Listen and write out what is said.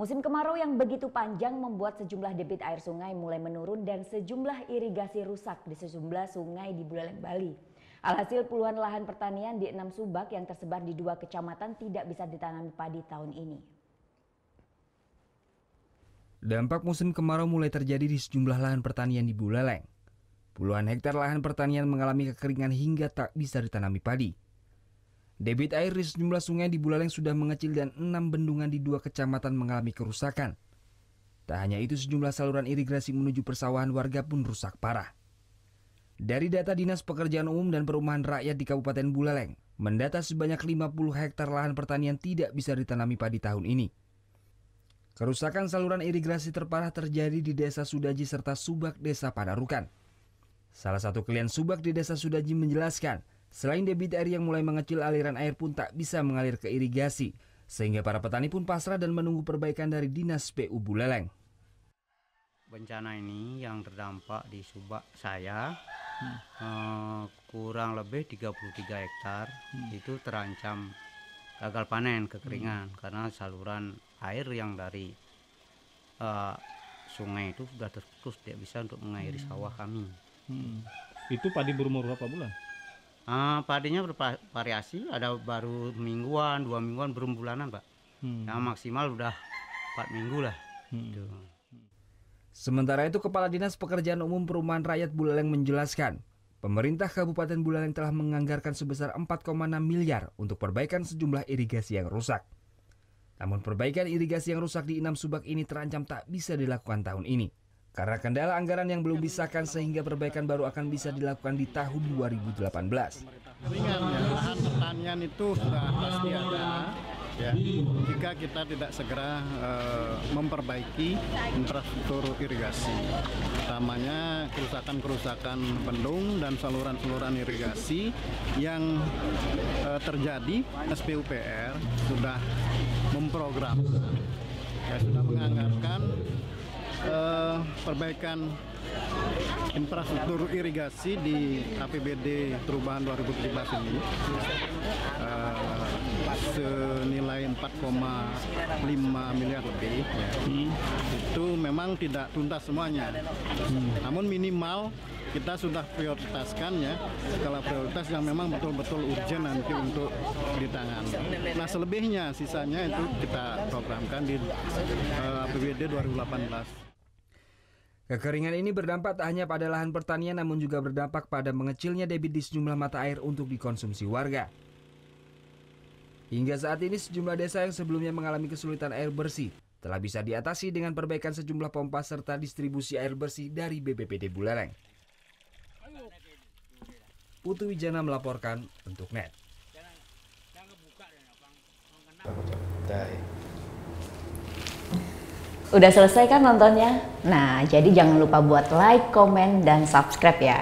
Musim kemarau yang begitu panjang membuat sejumlah debit air sungai mulai menurun dan sejumlah irigasi rusak di sejumlah sungai di Buleleng, Bali. Alhasil puluhan lahan pertanian di 6 subak yang tersebar di 2 kecamatan tidak bisa ditanami padi tahun ini. Dampak musim kemarau mulai terjadi di sejumlah lahan pertanian di Buleleng. Puluhan hektar lahan pertanian mengalami kekeringan hingga tak bisa ditanami padi. Debit air di sejumlah sungai di Buleleng sudah mengecil dan 6 bendungan di 2 kecamatan mengalami kerusakan. Tak hanya itu, sejumlah saluran irigasi menuju persawahan warga pun rusak parah. Dari data Dinas Pekerjaan Umum dan Perumahan Rakyat di Kabupaten Buleleng, mendata sebanyak 50 hektar lahan pertanian tidak bisa ditanami padi tahun ini. Kerusakan saluran irigasi terparah terjadi di Desa Sudaji serta Subak Desa Padarukan. Salah satu klien Subak di Desa Sudaji menjelaskan, selain debit air yang mulai mengecil, aliran air pun tak bisa mengalir ke irigasi, sehingga para petani pun pasrah dan menunggu perbaikan dari Dinas PU Buleleng. Bencana ini yang terdampak di Subak saya kurang lebih 33 hektar itu terancam gagal panen, kekeringan karena saluran air yang dari sungai itu sudah terputus, tidak bisa untuk mengairi sawah kami. Itu padi berumur berapa bulan? Padinya bervariasi, ada baru mingguan, 2 mingguan, belum bulanan, Pak. Ya, maksimal udah 4 minggu lah. Gitu. Sementara itu, Kepala Dinas Pekerjaan Umum Perumahan Rakyat Buleleng menjelaskan, pemerintah Kabupaten Buleleng telah menganggarkan sebesar 4,6 miliar untuk perbaikan sejumlah irigasi yang rusak. Namun perbaikan irigasi yang rusak di 6 subak ini terancam tak bisa dilakukan tahun ini, karena kendala anggaran yang belum disahkan, sehingga perbaikan baru akan bisa dilakukan di tahun 2018. Lahan pertanian itu sudah pasti ada, ya. Jika kita tidak segera memperbaiki infrastruktur irigasi, utamanya kerusakan-kerusakan bendung dan saluran-saluran irigasi yang terjadi, SPUPR sudah memprogram, ya, sudah menganggarkan perbaikan infrastruktur irigasi di APBD perubahan 2017 ini senilai 4,5 miliar lebih. Itu memang tidak tuntas semuanya, namun minimal kita sudah prioritaskan, ya, skala prioritas yang memang betul-betul urgent nanti untuk ditangani. Nah, selebihnya sisanya itu kita programkan di APBD 2018. Kekeringan ini berdampak tak hanya pada lahan pertanian, namun juga berdampak pada mengecilnya debit di sejumlah mata air untuk dikonsumsi warga. Hingga saat ini sejumlah desa yang sebelumnya mengalami kesulitan air bersih telah bisa diatasi dengan perbaikan sejumlah pompa serta distribusi air bersih dari BPBD Buleleng. Putu Wijana melaporkan untuk NET. Udah selesai kan nontonnya? Nah, jadi jangan lupa buat like, komen, dan subscribe ya.